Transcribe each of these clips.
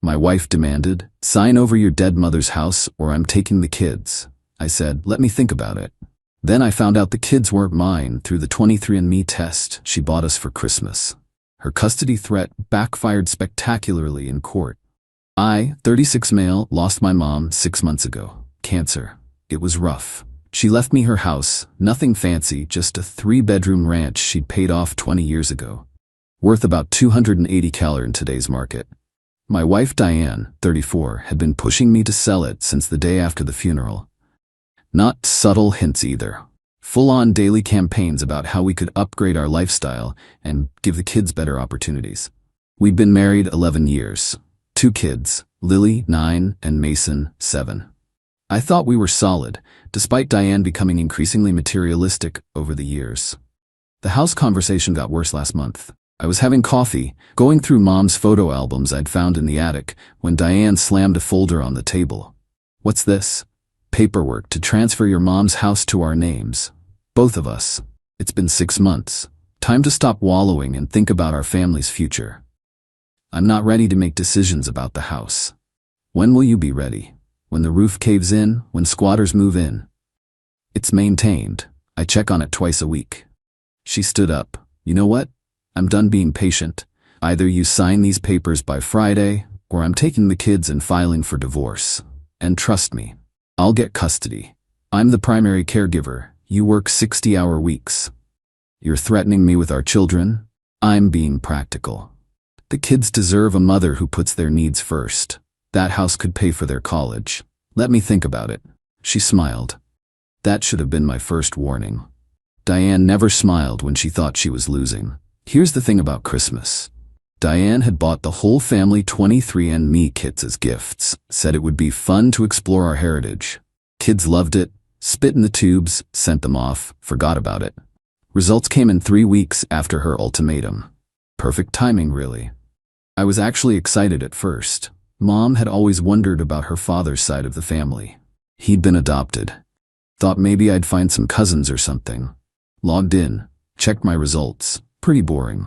My wife demanded, "Sign over your dead mother's house or I'm taking the kids." I said, "Let me think about it." Then I found out the kids weren't mine through the 23andMe test she bought us for Christmas. Her custody threat backfired spectacularly in court. I, 36 male, lost my mom 6 months ago. Cancer. It was rough. She left me her house, nothing fancy, just a 3-bedroom ranch she'd paid off 20 years ago. Worth about $280,000 in today's market. My wife Diane, 34, had been pushing me to sell it since the day after the funeral. Not subtle hints either. Full-on daily campaigns about how we could upgrade our lifestyle and give the kids better opportunities. We'd been married 11 years. 2 kids, Lily, 9, and Mason, 7. I thought we were solid, despite Diane becoming increasingly materialistic over the years. The house conversation got worse last month. I was having coffee, going through Mom's photo albums I'd found in the attic, when Diane slammed a folder on the table. "What's this?" "Paperwork to transfer your mom's house to our names. Both of us. It's been 6 months. Time to stop wallowing and think about our family's future. I'm not ready to make decisions about the house." "When will you be ready? When the roof caves in? When squatters move in?" "It's maintained. I check on it twice a week." She stood up. "You know what? I'm done being patient. Either you sign these papers by Friday, or I'm taking the kids and filing for divorce. And trust me, I'll get custody. I'm the primary caregiver. You work 60-hour weeks. You're threatening me with our children? I'm being practical. The kids deserve a mother who puts their needs first. That house could pay for their college. Let me think about it." She smiled. That should have been my first warning. Diane never smiled when she thought she was losing. Here's the thing about Christmas. Diane had bought the whole family 23andMe kits as gifts, said it would be fun to explore our heritage. Kids loved it, spit in the tubes, sent them off, forgot about it. Results came in 3 weeks after her ultimatum. Perfect timing, really. I was actually excited at first. Mom had always wondered about her father's side of the family. He'd been adopted. Thought maybe I'd find some cousins or something. Logged in, checked my results. Pretty boring.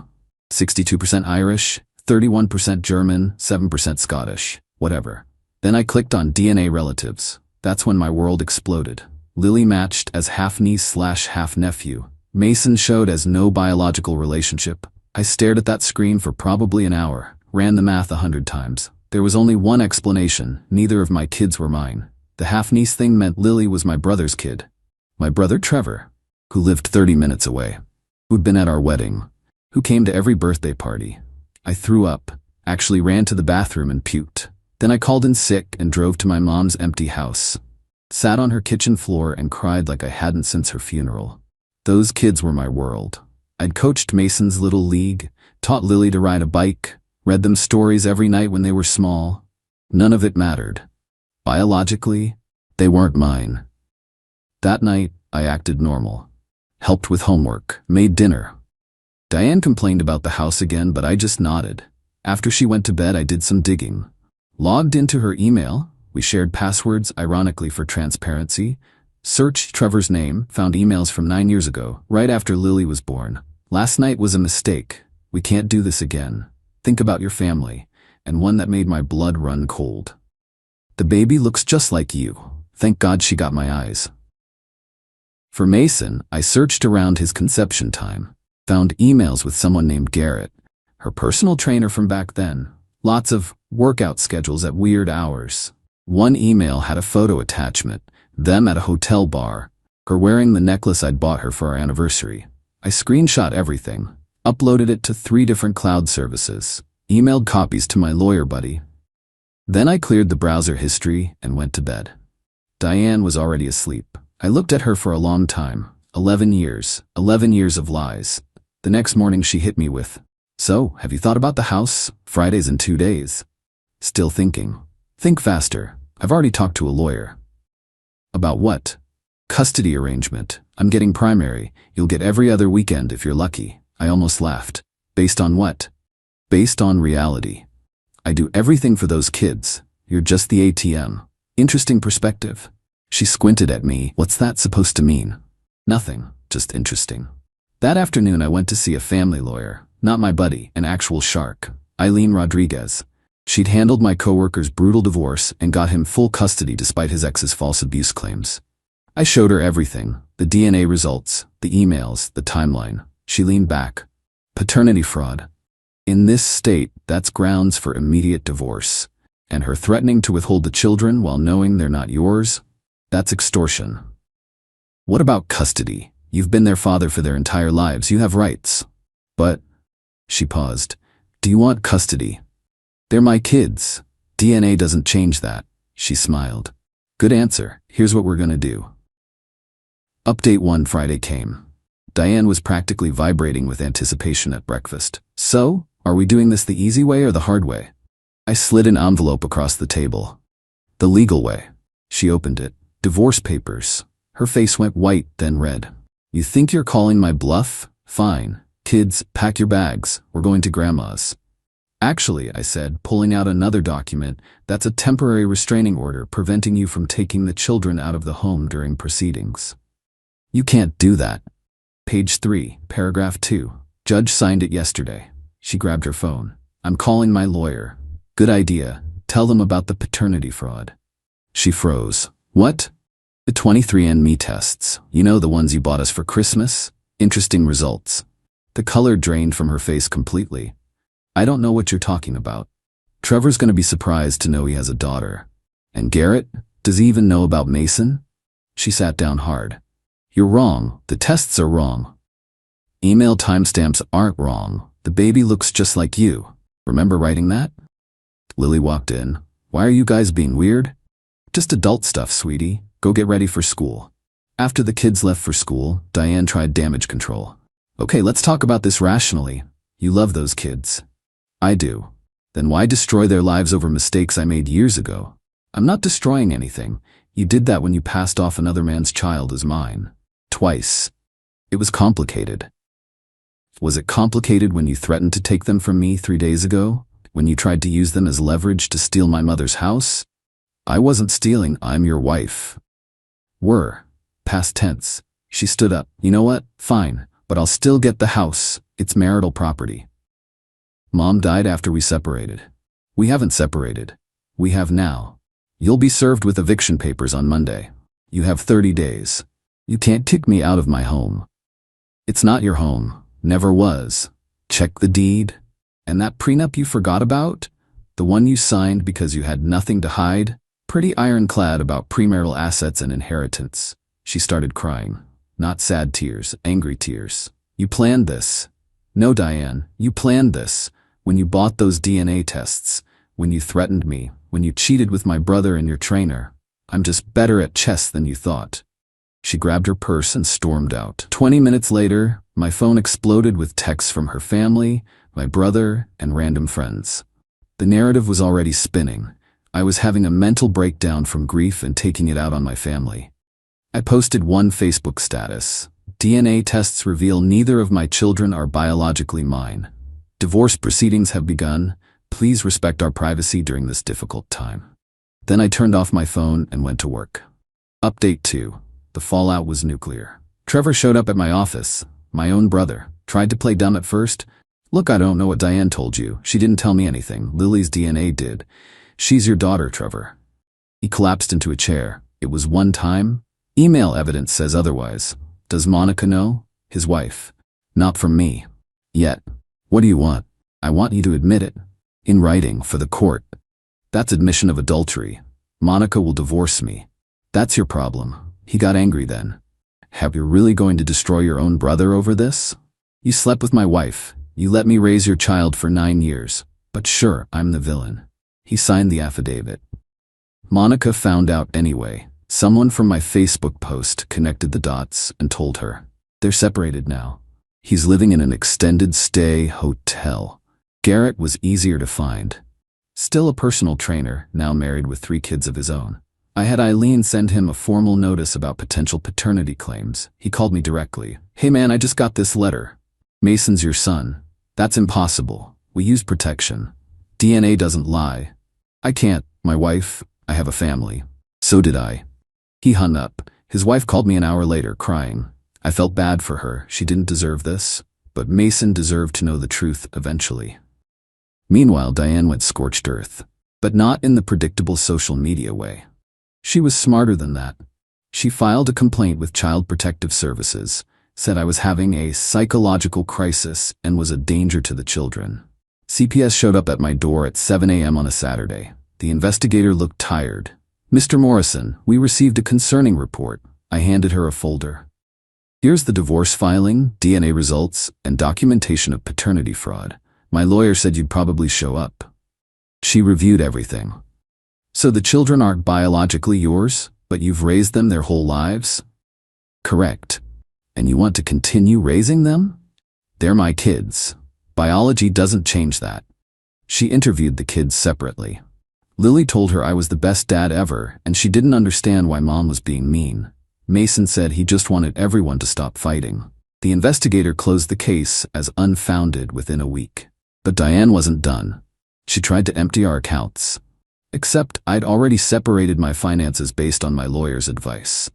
62% Irish, 31% German, 7% Scottish, whatever. Then I clicked on DNA relatives. That's when my world exploded. Lily matched as half-niece/half-nephew. Mason showed as no biological relationship. I stared at that screen for probably an hour, ran the math 100 times. There was only one explanation: neither of my kids were mine. The half-niece thing meant Lily was my brother's kid. My brother Trevor, who lived 30 minutes away, who'd been at our wedding, who came to every birthday party. I threw up, actually ran to the bathroom and puked. Then I called in sick and drove to my mom's empty house. Sat on her kitchen floor and cried like I hadn't since her funeral. Those kids were my world. I'd coached Mason's little league, taught Lily to ride a bike, read them stories every night when they were small. None of it mattered. Biologically, they weren't mine. That night, I acted normal. Helped with homework, made dinner. Diane complained about the house again, but I just nodded. After she went to bed, I did some digging. Logged into her email. We shared passwords, ironically for transparency. Searched Trevor's name, found emails from 9 years ago, right after Lily was born. "Last night was a mistake. We can't do this again. Think about your family." And one that made my blood run cold. "The baby looks just like you. Thank God she got my eyes." For Mason, I searched around his conception time. Found emails with someone named Garrett, her personal trainer from back then. Lots of workout schedules at weird hours. One email had a photo attachment, them at a hotel bar, her wearing the necklace I'd bought her for our anniversary. I screenshot everything, uploaded it to 3 different cloud services, emailed copies to my lawyer buddy. Then I cleared the browser history and went to bed. Diane was already asleep. I looked at her for a long time. 11 years of lies. The next morning she hit me with, "So, have you thought about the house? Friday's in 2 days." Still thinking. "Think faster. I've already talked to a lawyer." "About what?" "Custody arrangement. I'm getting primary. You'll get every other weekend if you're lucky." I almost laughed. "Based on what?" "Based on reality. I do everything for those kids. You're just the ATM. Interesting perspective." She squinted at me. "What's that supposed to mean?" "Nothing, just interesting." That afternoon I went to see a family lawyer, not my buddy, an actual shark, Eileen Rodriguez. She'd handled my coworker's brutal divorce and got him full custody despite his ex's false abuse claims. I showed her everything, the DNA results, the emails, the timeline. She leaned back. Paternity fraud. In this state, that's grounds for immediate divorce. And her threatening to withhold the children while knowing they're not yours? That's extortion. What about custody? You've been their father for their entire lives. You have rights. But, she paused, do you want custody? They're my kids. DNA doesn't change that. She smiled. Good answer. Here's what we're gonna do. Update 1. Friday came. Diane was practically vibrating with anticipation at breakfast. So, are we doing this the easy way or the hard way? I slid an envelope across the table. The legal way. She opened it. Divorce papers. Her face went white, then red. You think you're calling my bluff? Fine. Kids, pack your bags. We're going to Grandma's. Actually, I said, pulling out another document, that's a temporary restraining order preventing you from taking the children out of the home during proceedings. You can't do that. Page 3, paragraph 2. Judge signed it yesterday. She grabbed her phone. I'm calling my lawyer. Good idea. Tell them about the paternity fraud. She froze. What? The 23andMe tests. You know, the ones you bought us for Christmas? Interesting results. The color drained from her face completely. I don't know what you're talking about. Trevor's gonna be surprised to know he has a daughter. And Garrett? Does he even know about Mason? She sat down hard. You're wrong. The tests are wrong. Email timestamps aren't wrong. The baby looks just like you. Remember writing that? Lily walked in. Why are you guys being weird? Just adult stuff, sweetie. Go get ready for school. After the kids left for school, Diane tried damage control. Okay, let's talk about this rationally. You love those kids. I do. Then why destroy their lives over mistakes I made years ago? I'm not destroying anything. You did that when you passed off another man's child as mine. Twice. It was complicated. Was it complicated when you threatened to take them from me 3 days ago? When you tried to use them as leverage to steal my mother's house? I wasn't stealing, I'm your wife. Were. Past tense. She stood up. You know what? Fine, but I'll still get the house. It's marital property. Mom died after we separated. We haven't separated. We have now. You'll be served with eviction papers on Monday. You have 30 days. You can't kick me out of my home. It's not your home. Never was. Check the deed. And that prenup you forgot about? The one you signed because you had nothing to hide? Pretty ironclad about premarital assets and inheritance. She started crying. Not sad tears, angry tears. You planned this. No, Diane, you planned this. When you bought those DNA tests. When you threatened me. When you cheated with my brother and your trainer. I'm just better at chess than you thought. She grabbed her purse and stormed out. 20 minutes later, my phone exploded with texts from her family, my brother, and random friends. The narrative was already spinning. I was having a mental breakdown from grief and taking it out on my family. I posted one Facebook status. DNA tests reveal neither of my children are biologically mine. Divorce proceedings have begun. Please respect our privacy during this difficult time. Then I turned off my phone and went to work. Update 2. The fallout was nuclear. Trevor showed up at my office. My own brother. Tried to play dumb at first. Look, I don't know what Diane told you. She didn't tell me anything. Lily's DNA did. She's your daughter, Trevor. He collapsed into a chair. It was one time. Email evidence says otherwise. Does Monica know? His wife. Not from me. Yet. What do you want? I want you to admit it. In writing, for the court. That's admission of adultery. Monica will divorce me. That's your problem. He got angry then. Have you really going to destroy your own brother over this? You slept with my wife. You let me raise your child for 9 years. But sure, I'm the villain. He signed the affidavit. Monica found out anyway. Someone from my Facebook post connected the dots and told her. They're separated now. He's living in an extended stay hotel. Garrett was easier to find. Still a personal trainer, now married with 3 kids of his own. I had Eileen send him a formal notice about potential paternity claims. He called me directly. Hey man, I just got this letter. Mason's your son. That's impossible. We use protection. DNA doesn't lie. I can't. My wife, I have a family. So did I. He hung up. His wife called me an hour later, crying. I felt bad for her. She didn't deserve this. But Mason deserved to know the truth eventually. Meanwhile, Diane went scorched earth, but not in the predictable social media way. She was smarter than that. She filed a complaint with Child Protective Services, said I was having a psychological crisis and was a danger to the children. CPS showed up at my door at 7 a.m. on a Saturday. The investigator looked tired. "Mr. Morrison, we received a concerning report." I handed her a folder. "Here's the divorce filing, DNA results, and documentation of paternity fraud. My lawyer said you'd probably show up." She reviewed everything. "So the children aren't biologically yours, but you've raised them their whole lives?" "Correct. And you want to continue raising them?" "They're my kids. Biology doesn't change that." She interviewed the kids separately. Lily told her I was the best dad ever, and she didn't understand why Mom was being mean. Mason said he just wanted everyone to stop fighting. The investigator closed the case as unfounded within a week. But Diane wasn't done. She tried to empty our accounts. Except I'd already separated my finances based on my lawyer's advice.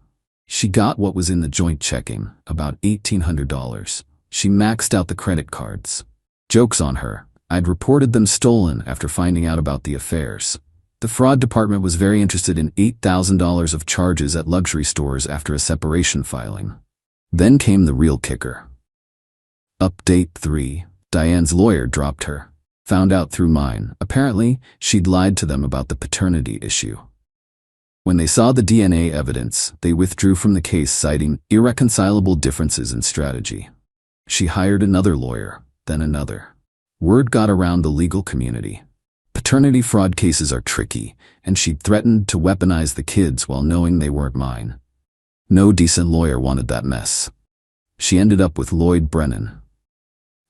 She got what was in the joint checking, about $1,800. She maxed out the credit cards. Joke's on her. I'd reported them stolen after finding out about the affairs. The fraud department was very interested in $8,000 of charges at luxury stores after a separation filing. Then came the real kicker. Update 3. Diane's lawyer dropped her. Found out through mine. Apparently, she'd lied to them about the paternity issue. When they saw the DNA evidence, they withdrew from the case citing irreconcilable differences in strategy. She hired another lawyer, then another. Word got around the legal community. Paternity fraud cases are tricky, and she'd threatened to weaponize the kids while knowing they weren't mine. No decent lawyer wanted that mess. She ended up with Lloyd Brennan.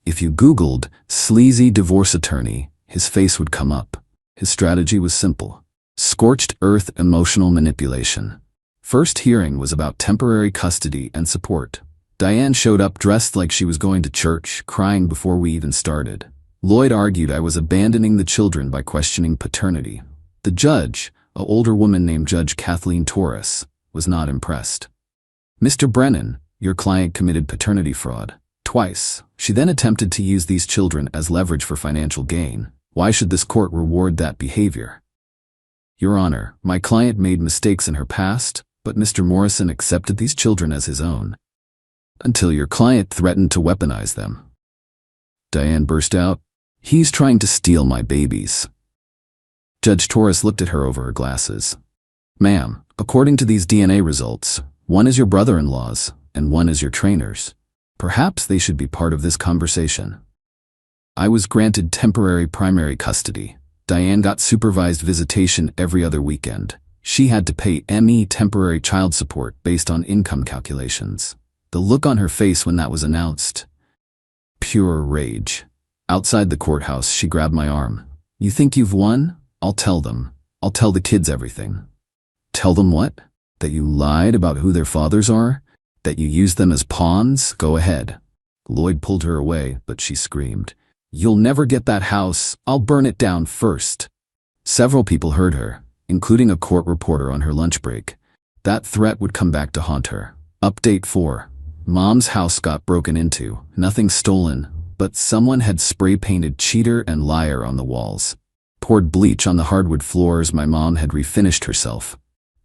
If you Googled sleazy divorce attorney, his face would come up. His strategy was simple. Scorched earth emotional manipulation. First hearing was about temporary custody and support. Diane showed up dressed like she was going to church, crying before we even started. Lloyd argued I was abandoning the children by questioning paternity. The judge, an older woman named Judge Kathleen Torres, was not impressed. "Mr. Brennan, your client committed paternity fraud. Twice." She then attempted to use these children as leverage for financial gain. "Why should this court reward that behavior?" "Your Honor, my client made mistakes in her past, but Mr. Morrison accepted these children as his own. Until your client threatened to weaponize them." Diane burst out, "He's trying to steal my babies." Judge Torres looked at her over her glasses. "Ma'am, according to these DNA results, one is your brother-in-law's and one is your trainer's. Perhaps they should be part of this conversation." I was granted temporary primary custody. Diane got supervised visitation every other weekend. She had to pay ME temporary child support based on income calculations. The look on her face when that was announced. Pure rage. Outside the courthouse, she grabbed my arm. "You think you've won? I'll tell them. I'll tell the kids everything." "Tell them what? That you lied about who their fathers are? That you used them as pawns? Go ahead." Lloyd pulled her away, but she screamed, "You'll never get that house. I'll burn it down first." Several people heard her, including a court reporter on her lunch break. That threat would come back to haunt her. Update 4. Mom's house got broken into. Nothing stolen, but someone had spray-painted cheater and liar on the walls. Poured bleach on the hardwood floors. My mom had refinished herself.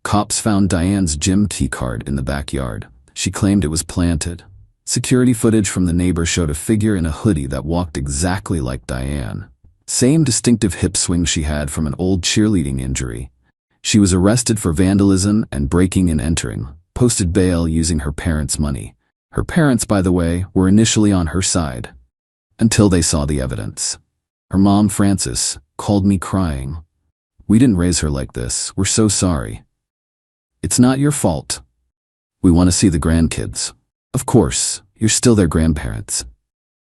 Cops found Diane's gym key card in the backyard. She claimed it was planted. Security footage from the neighbor showed a figure in a hoodie that walked exactly like Diane. Same distinctive hip swing she had from an old cheerleading injury. She was arrested for vandalism and breaking and entering, posted bail using her parents' money. Her parents, by the way, were initially on her side. Until they saw the evidence. Her mom, Frances, called me crying. "We didn't raise her like this. We're so sorry." "It's not your fault. We want to see the grandkids." "Of course, you're still their grandparents."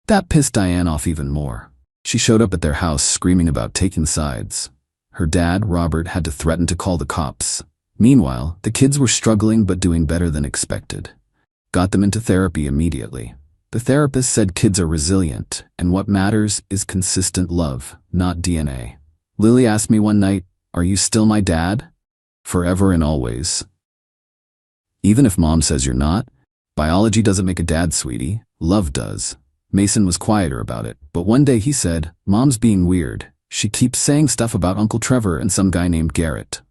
That pissed Diane off even more. She showed up at their house screaming about taking sides. Her dad, Robert, had to threaten to call the cops. Meanwhile, the kids were struggling but doing better than expected. Got them into therapy immediately. The therapist said kids are resilient, and what matters is consistent love, not DNA. Lily asked me one night, "Are you still my dad?" Forever and always. Even if mom says you're not, biology doesn't make a dad, sweetie. Love does. Mason was quieter about it, but one day he said, "Mom's being weird. She keeps saying stuff about Uncle Trevor and some guy named Garrett."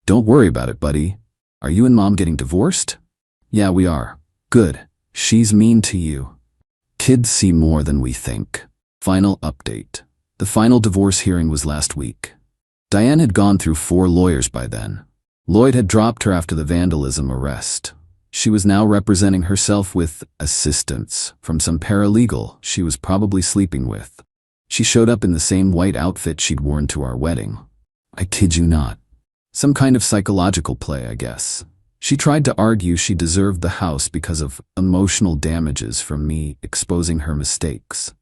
"Don't worry about it, buddy. Are you and Mom getting divorced?" "Yeah, we are." "Good. She's mean to you." Kids see more than we think. Final update. The final divorce hearing was last week. Diane had gone through 4 lawyers by then. Lloyd had dropped her after the vandalism arrest. She was now representing herself with assistance from some paralegal she was probably sleeping with. She showed up in the same white outfit she'd worn to our wedding. I kid you not. Some kind of psychological play, I guess. She tried to argue she deserved the house because of emotional damages from me exposing her mistakes.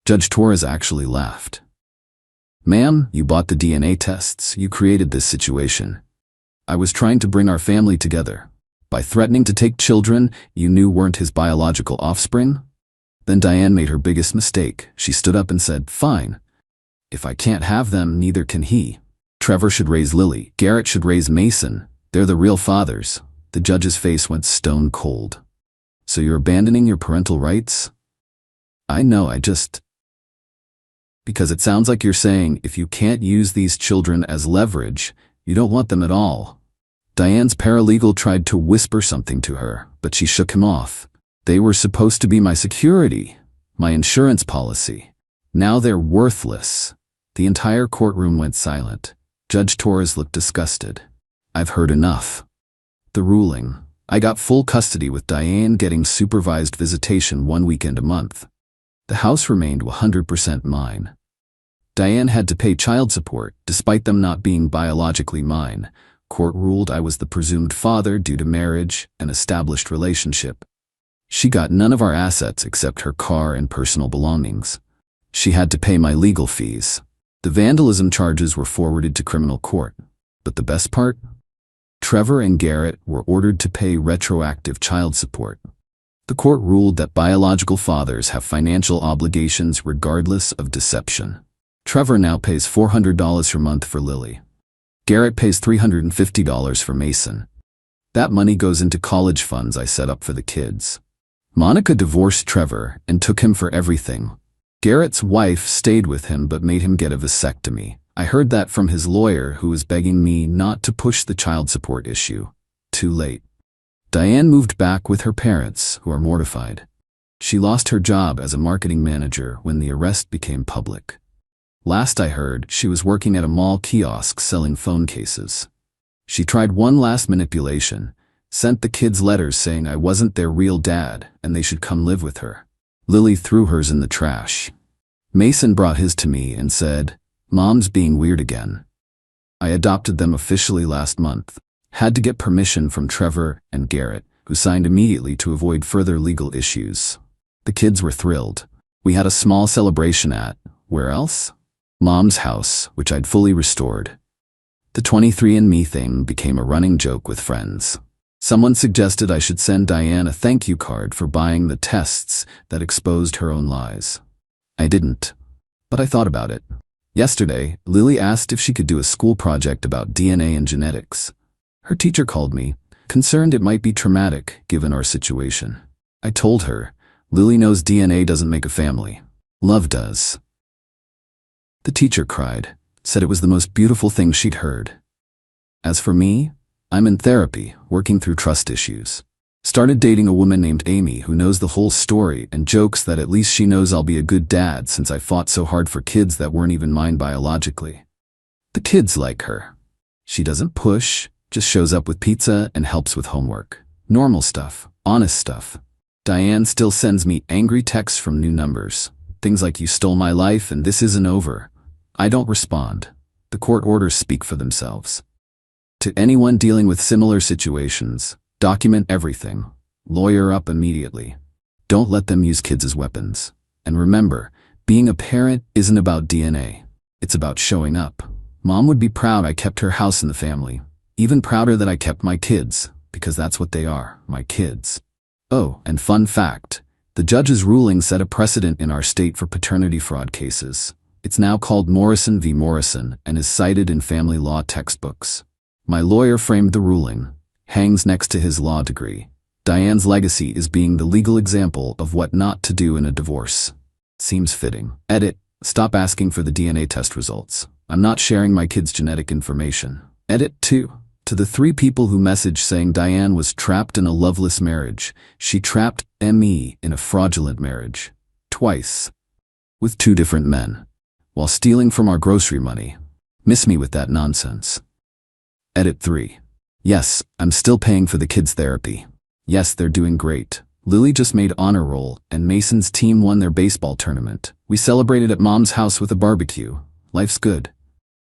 Judge Torres actually laughed. "Ma'am, you bought the DNA tests. You created this situation. I was trying to bring our family together. By threatening to take children you knew weren't his biological offspring?" Then Diane made her biggest mistake. She stood up and said, "Fine. If I can't have them, neither can he. Trevor should raise Lily. Garrett should raise Mason. They're the real fathers." The judge's face went stone cold. "So you're abandoning your parental rights?" "I know, because it sounds like you're saying if you can't use these children as leverage, you don't want them at all." Diane's paralegal tried to whisper something to her, but she shook him off. "They were supposed to be my security, my insurance policy. Now they're worthless." The entire courtroom went silent. Judge Torres looked disgusted. "I've heard enough." The ruling. I got full custody with Diane getting supervised visitation 1 weekend a month. The house remained 100% mine. Diane had to pay child support, despite them not being biologically mine. Court ruled I was the presumed father due to marriage and established relationship. She got none of our assets except her car and personal belongings. She had to pay my legal fees. The vandalism charges were forwarded to criminal court. But the best part? Trevor and Garrett were ordered to pay retroactive child support. The court ruled that biological fathers have financial obligations regardless of deception. Trevor now pays $400 per month for Lily. Garrett pays $350 for Mason. That money goes into college funds I set up for the kids. Monica divorced Trevor and took him for everything. Garrett's wife stayed with him but made him get a vasectomy. I heard that from his lawyer, who was begging me not to push the child support issue. Too late. Diane moved back with her parents, who are mortified. She lost her job as a marketing manager when the arrest became public. Last I heard, she was working at a mall kiosk selling phone cases. She tried one last manipulation, sent the kids letters saying I wasn't their real dad and they should come live with her. Lily threw hers in the trash. Mason brought his to me and said, "Mom's being weird again." I adopted them officially last month. Had to get permission from Trevor and Garrett, who signed immediately to avoid further legal issues. The kids were thrilled. We had a small celebration at, where else? Mom's house, which I'd fully restored. The 23andMe thing became a running joke with friends. Someone suggested I should send Diane a thank you card for buying the tests that exposed her own lies. I didn't, but I thought about it. Yesterday, Lily asked if she could do a school project about DNA and genetics. Her teacher called me, concerned it might be traumatic given our situation. I told her, Lily knows DNA doesn't make a family. Love does. The teacher cried, said it was the most beautiful thing she'd heard. As for me, I'm in therapy, working through trust issues. Started dating a woman named Amy who knows the whole story and jokes that at least she knows I'll be a good dad since I fought so hard for kids that weren't even mine biologically. The kids like her. She doesn't push, just shows up with pizza and helps with homework. Normal stuff, honest stuff. Diane still sends me angry texts from new numbers. Things like "you stole my life and this isn't over." I don't respond. The court orders speak for themselves. To anyone dealing with similar situations, document everything. Lawyer up immediately. Don't let them use kids as weapons. And remember, being a parent isn't about DNA. It's about showing up. Mom would be proud I kept her house in the family. Even prouder that I kept my kids, because that's what they are, my kids. Oh, and fun fact, the judge's ruling set a precedent in our state for paternity fraud cases. It's now called Morrison v. Morrison and is cited in family law textbooks. My lawyer framed the ruling, hangs next to his law degree. Diane's legacy is being the legal example of what not to do in a divorce. Seems fitting. Edit. Stop asking for the DNA test results. I'm not sharing my kids' genetic information. Edit 2. To the 3 people who messaged saying Diane was trapped in a loveless marriage, she trapped me in a fraudulent marriage. Twice. With 2 different men. While stealing from our grocery money. Miss me with that nonsense. Edit 3. Yes, I'm still paying for the kids' therapy. Yes, they're doing great. Lily just made honor roll, and Mason's team won their baseball tournament. We celebrated at Mom's house with a barbecue. Life's good.